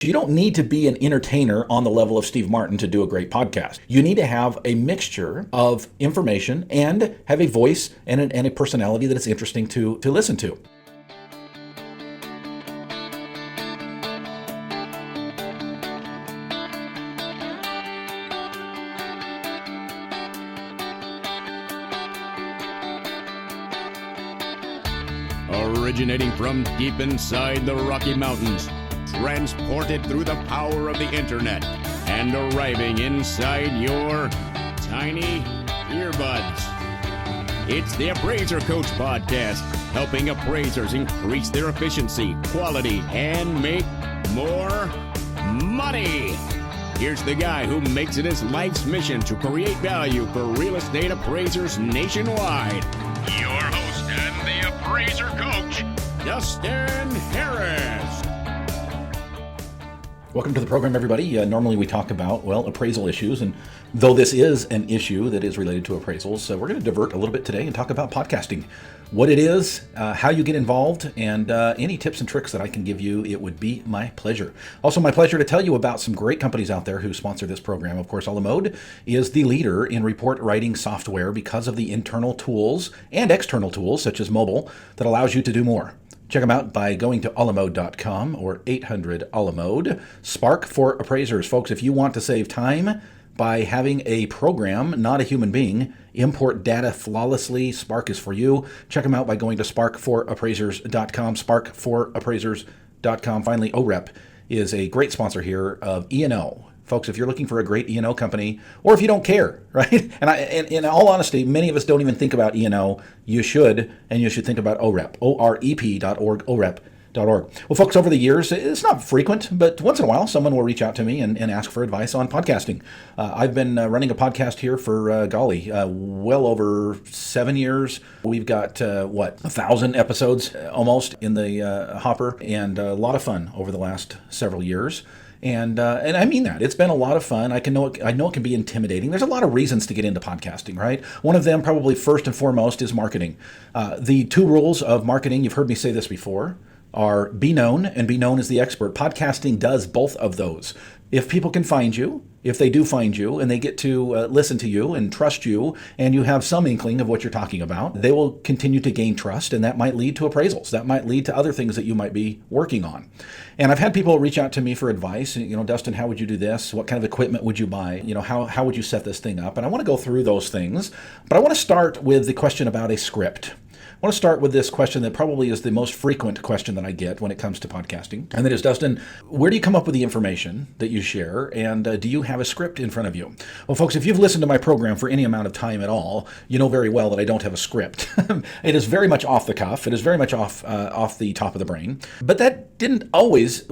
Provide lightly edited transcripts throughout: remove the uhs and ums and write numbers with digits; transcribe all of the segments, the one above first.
You don't need to be an entertainer on the level of Steve Martin to do a great podcast. You need to have a mixture of information and have a voice and a personality that is interesting to listen to. Originating from deep inside the Rocky Mountains, transported through the power of the internet, and arriving inside your tiny earbuds. It's the Appraiser Coach Podcast, helping appraisers increase their efficiency, quality, and make more money. Here's the guy who makes it his life's mission to create value for real estate appraisers nationwide. Your host and the Appraiser Coach, Dustin Harris. Welcome to the program, everybody. Normally we talk about, appraisal issues, and though this is an issue that is related to appraisals, we're going to divert a little bit today and talk about podcasting. What it is, how you get involved, and any tips and tricks that I can give you, it would be my pleasure. Also, my pleasure to tell you about some great companies out there who sponsor this program. Of course, Alamode is the leader in report writing software because of the internal tools and external tools, such as mobile, that allows you to do more. Check them out by going to alamode.com or 800-ALAMODE. Spark for appraisers. Folks, if you want to save time by having a program, not a human being, import data flawlessly, Spark is for you. Check them out by going to sparkforappraisers.com, sparkforappraisers.com. Finally, OREP is a great sponsor here of E&O. Folks, if you're looking for a great E&O company, or if you don't care, right? And in all honesty, many of us don't even think about E&O. You should, and you should think about OREP, OREP.org, OREP.org. Well, folks, over the years, it's not frequent, but once in a while, someone will reach out to me and ask for advice on podcasting. I've been running a podcast here for, well over 7 years. We've got, 1,000 episodes almost in the hopper, and a lot of fun over the last several years. And I mean that. It's been a lot of fun. I know it can be intimidating. There's a lot of reasons to get into podcasting, right? One of them, probably first and foremost, is marketing. The two rules of marketing, you've heard me say this before, are be known and be known as the expert. Podcasting does both of those. If people can find you, if they do find you and they get to listen to you and trust you, and you have some inkling of what you're talking about, they will continue to gain trust, and that might lead to appraisals. That might lead to other things that you might be working on. And I've had people reach out to me for advice. Dustin, how would you do this? What kind of equipment would you buy? How would you set this thing up? And I want to go through those things, but I want to start with the question about a script. I want to start with this question that probably is the most frequent question that I get when it comes to podcasting. And that is, Dustin, where do you come up with the information that you share? And do you have a script in front of you? Well, folks, if you've listened to my program for any amount of time at all, you know very well that I don't have a script. It is very much off the cuff. It is very much off the top of the brain. But that wasn't always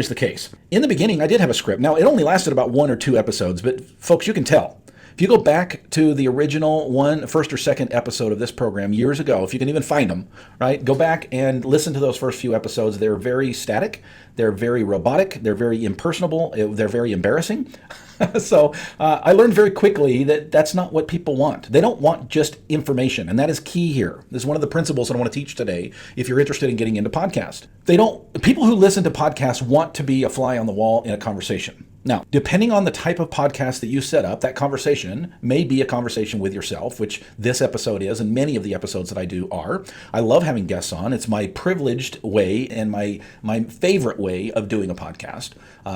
the case. In the beginning, I did have a script. Now, it only lasted about 1 or 2 episodes, but folks, you can tell. If you go back to the original first or second episode of this program years ago, if you can even find them, right, go back and listen to those first few episodes. They're very static. They're very robotic. They're very impersonable. They're very embarrassing. So I learned very quickly that that's not what people want. They don't want just information, and that is key here. This is one of the principles that I want to teach today if you're interested in getting into podcast. People who listen to podcasts want to be a fly on the wall in a conversation. Now, depending on the type of podcast that you set up, that conversation may be a conversation with yourself, which this episode is, and many of the episodes that I do are. I love having guests on. It's my privileged way and my favorite way of doing a podcast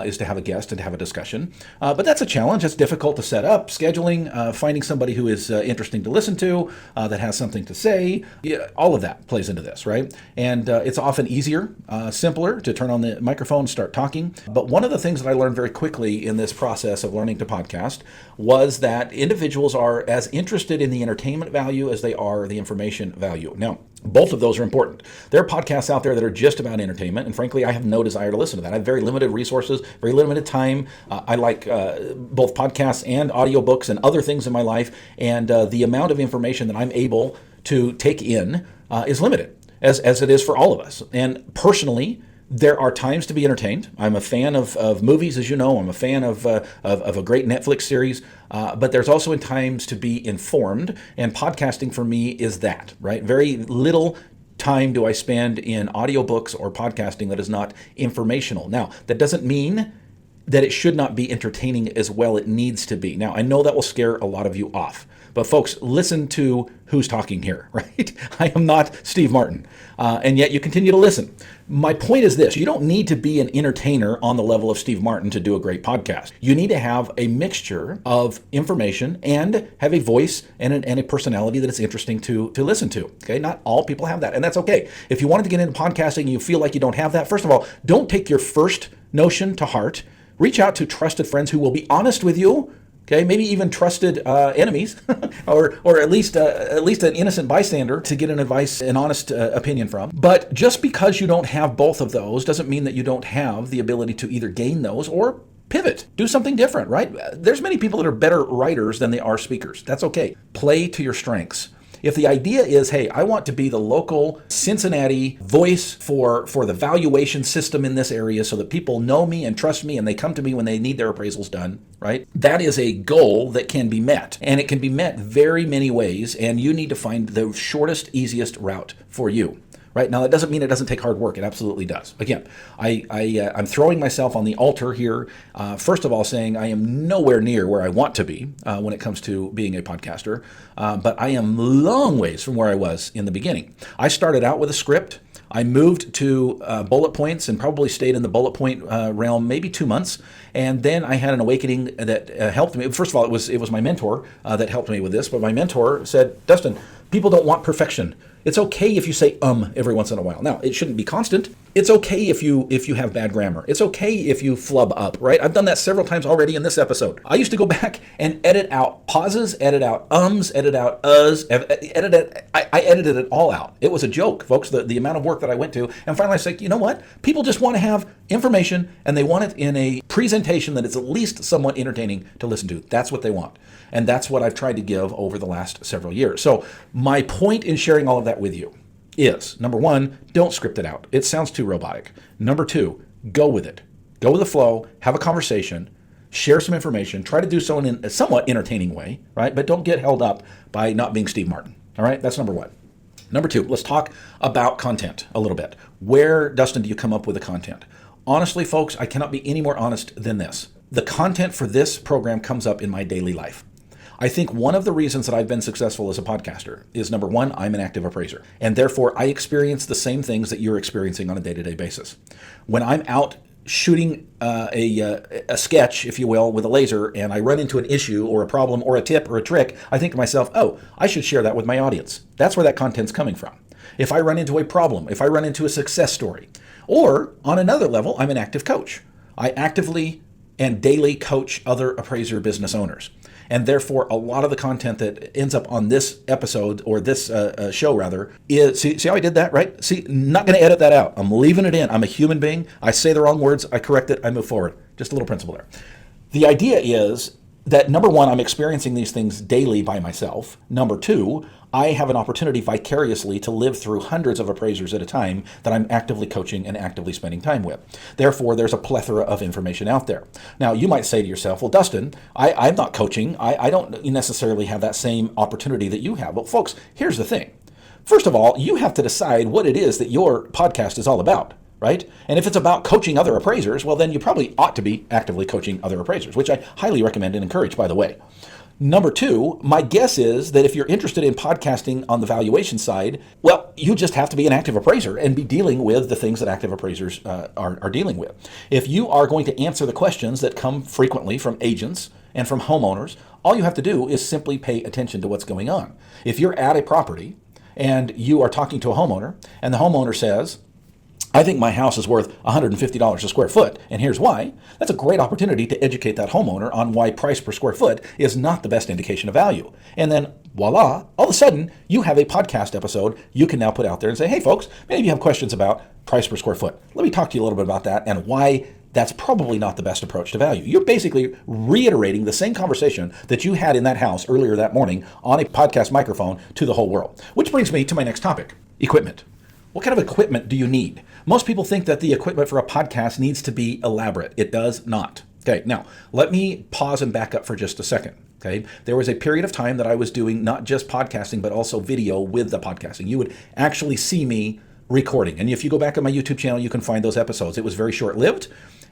is to have a guest and to have a discussion. But that's a challenge. It's difficult to set up, scheduling, finding somebody who is interesting to listen to, that has something to say. Yeah, all of that plays into this, right? And it's often easier, simpler to turn on the microphone, start talking. But one of the things that I learned very quickly in this process of learning to podcast was that individuals are as interested in the entertainment value as they are the information value. Now, both of those are important. There are podcasts out there that are just about entertainment, and frankly, I have no desire to listen to that. I have very limited resources, very limited time. I like both podcasts and audiobooks and other things in my life, and the amount of information that I'm able to take in is limited, as it is for all of us. And personally, there are times to be entertained. I'm a fan of movies, as you know. I'm a fan of a great Netflix series. But there's also times to be informed. And podcasting for me is that, right? Very little time do I spend in audiobooks or podcasting that is not informational? Now, that doesn't mean that it should not be entertaining as well. It needs to be. Now, I know that will scare a lot of you off, but folks, listen to who's talking here, right? I am not Steve Martin, and yet you continue to listen. My point is this: you don't need to be an entertainer on the level of Steve Martin to do a great podcast. You need to have a mixture of information and have a voice and a personality that is interesting to listen to. Okay, not all people have that, and that's okay. If you wanted to get into podcasting and you feel like you don't have that, first of all, don't take your first notion to heart. Reach out to trusted friends who will be honest with you. Okay, maybe even trusted enemies, or at least an innocent bystander to get an advice, an honest opinion from. But just because you don't have both of those doesn't mean that you don't have the ability to either gain those or pivot, do something different, right? There's many people that are better writers than they are speakers. That's okay. Play to your strengths. If the idea is, hey, I want to be the local Cincinnati voice for the valuation system in this area so that people know me and trust me and they come to me when they need their appraisals done, right? That is a goal that can be met. And it can be met very many ways, and you need to find the shortest, easiest route for you. Right? Now, that doesn't mean it doesn't take hard work. It absolutely does. Again, I'm throwing myself on the altar here, first of all, saying I am nowhere near where I want to be when it comes to being a podcaster, but I am long ways from where I was in the beginning. I started out with a script. I moved to bullet points and probably stayed in the bullet point realm maybe 2 months. And then I had an awakening that helped me. First of all, it was my mentor that helped me with this. But my mentor said, Dustin, people don't want perfection. It's okay if you say every once in a while. Now, it shouldn't be constant. It's okay if you have bad grammar. It's okay if you flub up, right? I've done that several times already in this episode. I used to go back and edit out pauses, edit out edit out I edited it all out. It was a joke, folks, the amount of work that I went to. And finally I said, you know what? People just want to have information and they want it in a presentation that is at least somewhat entertaining to listen to. That's what they want. And that's what I've tried to give over the last several years. So my point in sharing all of that with you is, number one, don't script it out. It sounds too robotic. Number two, go with it. Go with the flow, have a conversation, share some information, try to do so in a somewhat entertaining way, right? But don't get held up by not being Steve Martin, all right? That's number one. Number two, let's talk about content a little bit. Where, Dustin, do you come up with the content? Honestly, folks, I cannot be any more honest than this. The content for this program comes up in my daily life. I think one of the reasons that I've been successful as a podcaster is, number one, I'm an active appraiser, and therefore I experience the same things that you're experiencing on a day-to-day basis. When I'm out shooting a sketch, if you will, with a laser, and I run into an issue or a problem or a tip or a trick, I think to myself, oh, I should share that with my audience. That's where that content's coming from. If I run into a problem, if I run into a success story, or on another level, I'm an active coach. I actively and daily coach other appraiser business owners. And therefore, a lot of the content that ends up on this episode, or this show rather, is, see how I did that, right? See, not going to edit that out. I'm leaving it in. I'm a human being. I say the wrong words. I correct it. I move forward. Just a little principle there. The idea is that, number one, I'm experiencing these things daily by myself. Number two, I have an opportunity vicariously to live through hundreds of appraisers at a time that I'm actively coaching and actively spending time with. Therefore, there's a plethora of information out there. Now, you might say to yourself, well, Dustin, I'm not coaching. I don't necessarily have that same opportunity that you have. Well, folks, here's the thing. First of all, you have to decide what it is that your podcast is all about, right? And if it's about coaching other appraisers, well, then you probably ought to be actively coaching other appraisers, which I highly recommend and encourage, by the way. Number two, my guess is that if you're interested in podcasting on the valuation side, well, you just have to be an active appraiser and be dealing with the things that active appraisers are dealing with. If you are going to answer the questions that come frequently from agents and from homeowners, all you have to do is simply pay attention to what's going on. If you're at a property and you are talking to a homeowner and the homeowner says, I think my house is worth $150 a square foot, and here's why. That's a great opportunity to educate that homeowner on why price per square foot is not the best indication of value. And then, voila, all of a sudden, you have a podcast episode you can now put out there and say, hey, folks, maybe you have questions about price per square foot. Let me talk to you a little bit about that and why that's probably not the best approach to value. You're basically reiterating the same conversation that you had in that house earlier that morning on a podcast microphone to the whole world. Which brings me to my next topic, equipment. What kind of equipment do you need? Most people think that the equipment for a podcast needs to be elaborate. It does not. Okay, now let me pause and back up for just a second. Okay. There was a period of time that I was doing not just podcasting, but also video with the podcasting. You would actually see me recording. And if you go back on my YouTube channel, you can find those episodes. It was very short-lived.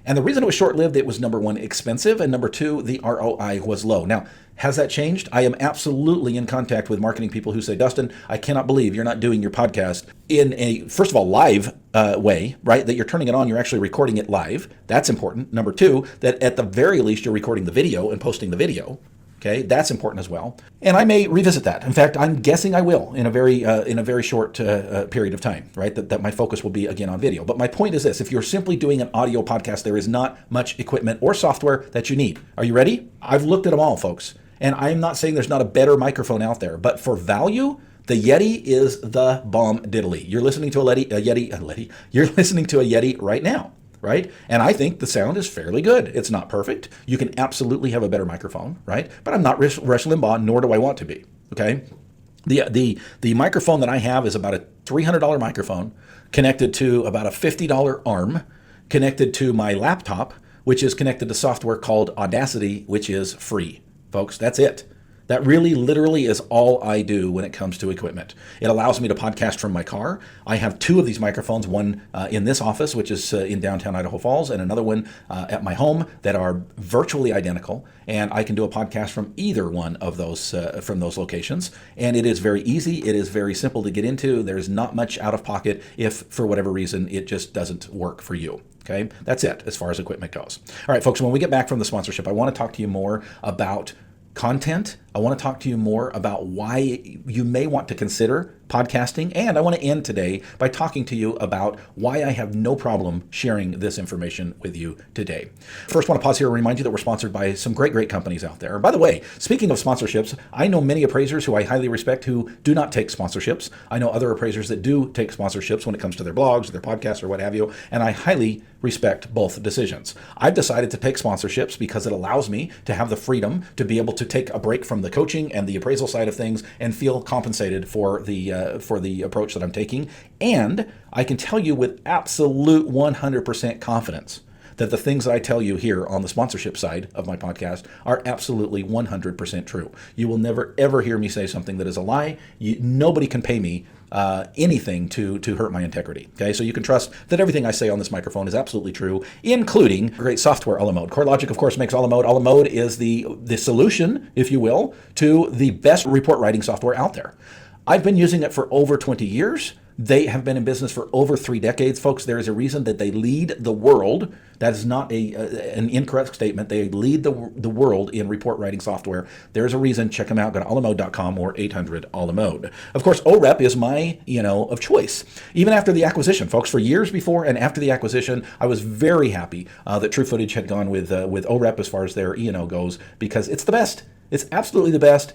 And the reason it was short-lived, it was number one, expensive, and number two, the ROI was low. Now, has that changed? I am absolutely in contact with marketing people who say, Dustin, I cannot believe you're not doing your podcast in a, first of all, live way, right? That you're turning it on, you're actually recording it live. That's important. Number two, that at the very least, you're recording the video and posting the video. Okay, that's important as well. And I may revisit that. In fact, I'm guessing I will in a very short period of time, right? That my focus will be again on video. But my point is this: if you're simply doing an audio podcast, there is not much equipment or software that you need. Are you ready? I've looked at them all, folks. And I'm not saying there's not a better microphone out there, but for value, the Yeti is the bomb diddly. You're listening to You're listening to a Yeti right now. Right? And I think the sound is fairly good. It's not perfect. You can absolutely have a better microphone, right? But I'm not Rush Limbaugh, nor do I want to be, okay? The microphone that I have is about a $300 microphone connected to about a $50 arm connected to my laptop, which is connected to software called Audacity, which is free. Folks, that's it. That really literally is all I do when it comes to equipment. It allows me to podcast from my car. I have two of these microphones, one in this office, which is in downtown Idaho Falls, and another one at my home that are virtually identical. And I can do a podcast from either one of those from those locations. And it is very easy. It is very simple to get into. There's not much out of pocket if, for whatever reason, it just doesn't work for you. Okay, that's it as far as equipment goes. All right, folks, when we get back from the sponsorship, I want to talk to you more about content. I want to talk to you more about why you may want to consider podcasting. And I want to end today by talking to you about why I have no problem sharing this information with you today. First, I want to pause here and remind you that we're sponsored by some great companies out there. By the way, speaking of sponsorships, I know many appraisers who I highly respect who do not take sponsorships. I know other appraisers that do take sponsorships when it comes to their blogs, their podcasts, or what have you. And I highly respect both decisions. I've decided to take sponsorships because it allows me to have the freedom to be able to take a break from the coaching and the appraisal side of things and feel compensated for the approach that I'm taking. And I can tell you with absolute 100% confidence that the things that I tell you here on the sponsorship side of my podcast are absolutely 100% true. You will never, ever hear me say something that is a lie. Nobody can pay me anything to hurt my integrity. Okay, so you can trust that everything I say on this microphone is absolutely true, including great software, A la Mode. CoreLogic, of course, makes A la Mode. A la Mode is the solution, if you will, to the best report writing software out there. I've been using it for over 20 years. They have been in business for over 3 decades. Folks, there is a reason that they lead the world. That is not an incorrect statement. They lead the world in report writing software. There's a reason. Check them out. Go to alamode.com or 800-ALAMODE. Of course, OREP is my of choice. Even after the acquisition, folks, for years before and after the acquisition, I was very happy that True Footage had gone with OREP as far as their E&O goes, because it's the best. It's absolutely the best.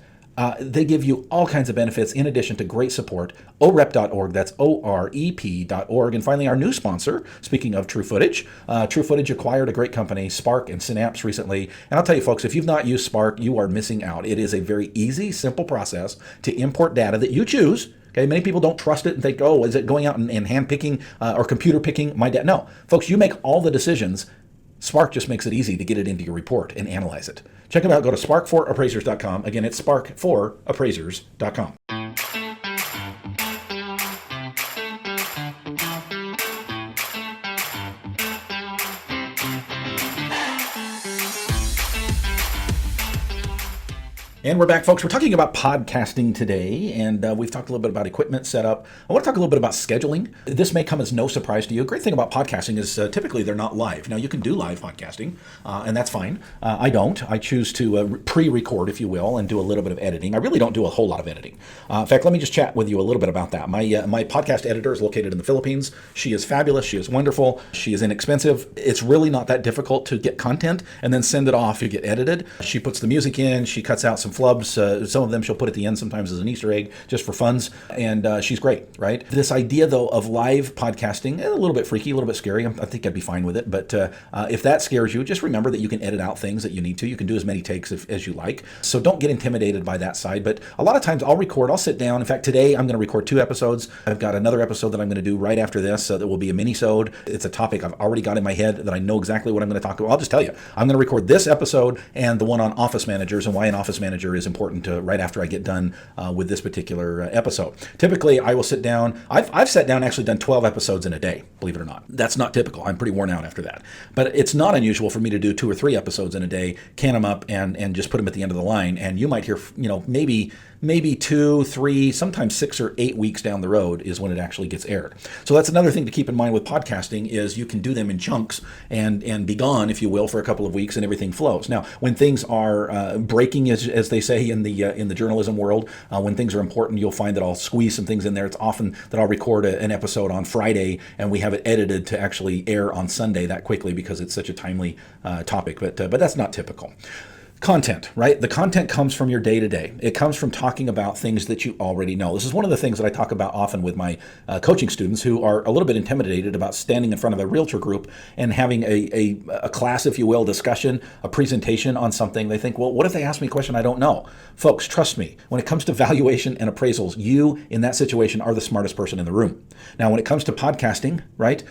They give you all kinds of benefits in addition to great support. OREP.org, that's OREP.org. And finally, our new sponsor, speaking of True Footage acquired a great company, Spark and Synapse, recently. And I'll tell you, folks, if you've not used Spark, you are missing out. It is a very easy, simple process to import data that you choose. Okay, many people don't trust it and think, oh, is it going out and hand picking or computer picking my data? No, folks, you make all the decisions. Spark just makes it easy to get it into your report and analyze it. Check them out. Go to spark4appraisers.com. Again, it's spark4appraisers.com. And we're back, folks. We're talking about podcasting today, and we've talked a little bit about equipment setup. I want to talk a little bit about scheduling. This may come as no surprise to you. A great thing about podcasting is typically they're not live. Now, you can do live podcasting, and that's fine. I don't. I choose to pre-record, if you will, and do a little bit of editing. I really don't do a whole lot of editing. In fact, let me just chat with you a little bit about that. My podcast editor is located in the Philippines. She is fabulous. She is wonderful. She is inexpensive. It's really not that difficult to get content and then send it off to get edited. She puts the music in. She cuts out some some flubs. Some of them she'll put at the end sometimes as an Easter egg just for funs. And she's great, right? This idea, though, of live podcasting, a little bit freaky, a little bit scary. I think I'd be fine with it. But if that scares you, just remember that you can edit out things that you need to. You can do as many takes as you like. So don't get intimidated by that side. But a lot of times I'll sit down. In fact, today I'm going to record 2 episodes. I've got another episode that I'm going to do right after this that will be a mini-sode. It's a topic I've already got in my head that I know exactly what I'm going to talk about. I'll just tell you, I'm going to record this episode and the one on office managers and why an office manager is important to right after I get done with this particular episode. Typically, I will sit down. I've sat down, actually done 12 episodes in a day, believe it or not. That's not typical. I'm pretty worn out after that. But it's not unusual for me to do 2 or 3 episodes in a day, can them up, and just put them at the end of the line. And you might hear, maybe 2, 3, sometimes 6 or 8 weeks down the road is when it actually gets aired. So that's another thing to keep in mind with podcasting is you can do them in chunks and be gone, if you will, for a couple of weeks and everything flows. Now, when things are breaking, as they say in the journalism world, when things are important, you'll find that I'll squeeze some things in there. It's often that I'll record an episode on Friday and we have it edited to actually air on Sunday that quickly because it's such a timely topic. But that's not typical. Content, right? The content comes from your day-to-day. It comes from talking about things that you already know. This is one of the things that I talk about often with my coaching students who are a little bit intimidated about standing in front of a realtor group and having a class, if you will, discussion, a presentation on something. They think, well, what if they ask me a question I don't know? Folks, trust me, when it comes to valuation and appraisals, you in that situation are the smartest person in the room. Now, when it comes to podcasting, right?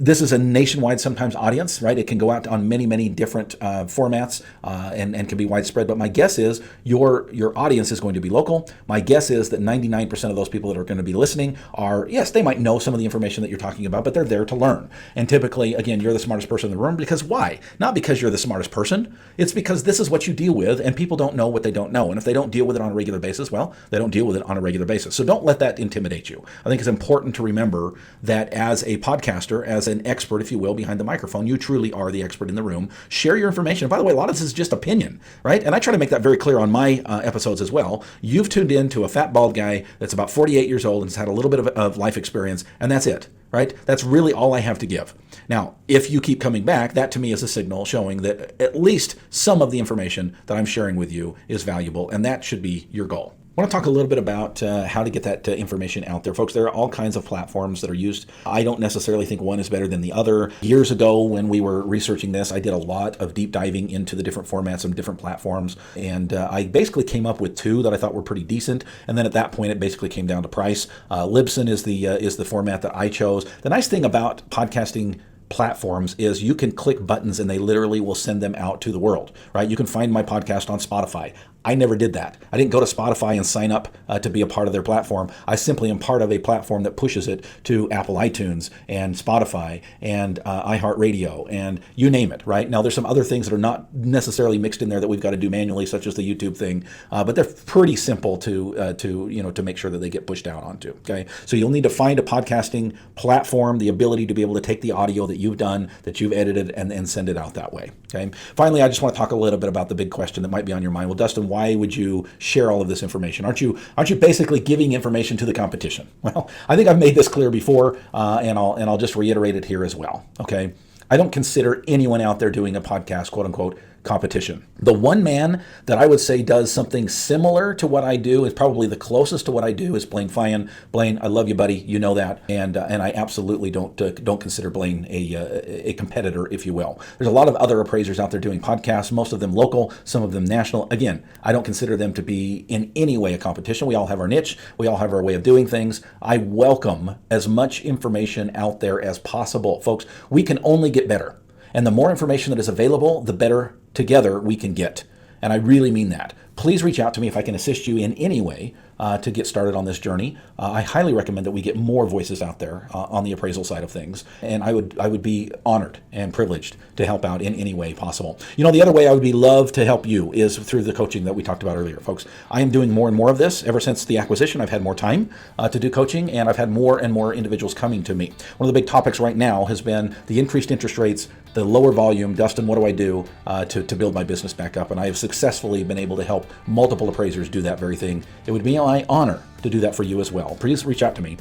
This is a nationwide sometimes audience, right? It can go out on many, many different formats and can be widespread. But my guess is your audience is going to be local. My guess is that 99% of those people that are going to be listening are, yes, they might know some of the information that you're talking about, but they're there to learn. And typically, again, you're the smartest person in the room because why? Not because you're the smartest person. It's because this is what you deal with and people don't know what they don't know. And if they don't deal with it on a regular basis, well, they don't deal with it on a regular basis. So don't let that intimidate you. I think it's important to remember that as a podcaster, as an expert, if you will, behind the microphone, you truly are the expert in the room. Share your information. And by the way, a lot of this is just opinion, right? And I try to make that very clear on my episodes as well. You've tuned in to a fat, bald guy that's about 48 years old and has had a little bit of life experience, and that's it, right? That's really all I have to give. Now, if you keep coming back, that to me is a signal showing that at least some of the information that I'm sharing with you is valuable, and that should be your goal. I want to talk a little bit about how to get that information out there. Folks, there are all kinds of platforms that are used. I don't necessarily think one is better than the other. Years ago, when we were researching this, I did a lot of deep diving into the different formats and different platforms. And I basically came up with 2 that I thought were pretty decent. And then at that point, it basically came down to price. Libsyn is the format that I chose. The nice thing about podcasting platforms is you can click buttons and they literally will send them out to the world, right? You can find my podcast on Spotify. I never did that. I didn't go to Spotify and sign up to be a part of their platform. I simply am part of a platform that pushes it to Apple iTunes and Spotify and iHeartRadio and you name it, right? Now, there's some other things that are not necessarily mixed in there that we've got to do manually, such as the YouTube thing, but they're pretty simple to make sure that they get pushed out onto, okay? So you'll need to find a podcasting platform, the ability to be able to take the audio that you've done, that you've edited, and send it out that way, okay? Finally, I just want to talk a little bit about the big question that might be on your mind. Well, Dustin, why would you share all of this information? Aren't you basically giving information to the competition? Well, I think I've made this clear before, and I'll just reiterate it here as well. Okay, I don't consider anyone out there doing a podcast, quote unquote, competition. The one man that I would say does something similar to what I do, is probably the closest to what I do, is Blaine Feyen. Blaine, I love you, buddy. You know that, and I absolutely don't consider Blaine a competitor, if you will. There's a lot of other appraisers out there doing podcasts, most of them local, some of them national. Again, I don't consider them to be in any way a competition. We all have our niche. We all have our way of doing things. I welcome as much information out there as possible. Folks, we can only get better. And the more information that is available, the better together we can get. And I really mean that. Please reach out to me if I can assist you in any way to get started on this journey. I highly recommend that we get more voices out there on the appraisal side of things. And I would be honored and privileged to help out in any way possible. You know, the other way I would be love to help you is through the coaching that we talked about earlier, folks. I am doing more and more of this. Ever since the acquisition, I've had more time to do coaching, and I've had more and more individuals coming to me. One of the big topics right now has been the increased interest rates, the lower volume. Dustin, what do I do to build my business back up? And I have successfully been able to help multiple appraisers do that very thing. It would be my honor to do that for you as well. Please reach out to me.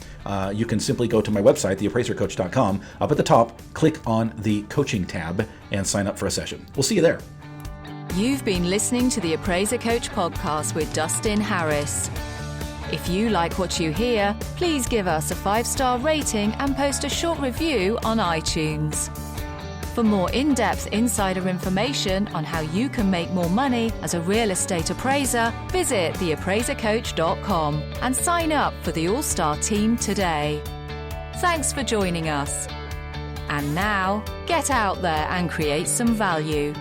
You can simply go to my website, theappraisercoach.com. Up at the top, click on the coaching tab and sign up for a session. We'll see you there. You've been listening to the Appraiser Coach podcast with Dustin Harris. If you like what you hear, please give us a 5-star rating and post a short review on iTunes. For more in-depth insider information on how you can make more money as a real estate appraiser, visit theappraisercoach.com and sign up for the All-Star team today. Thanks for joining us. And now, get out there and create some value.